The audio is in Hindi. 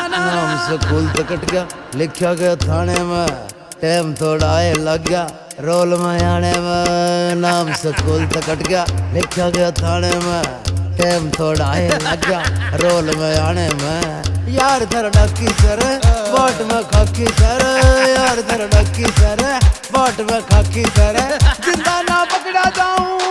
नाम स्कूल तो कट गया, लिखा गया थाने में, टाइम थोड़ा आए लग गया रोल में आने में। नाम स्कूल तो कट गया, लिखा गया थाने में, टाइम थोड़ा आए लग गया रोल में आने में। यार धर डक्की सर बाट में खाकी सर, यार धर डक्की सर बाट में खाकी सर, जिंदा ना पकड़ा जाऊं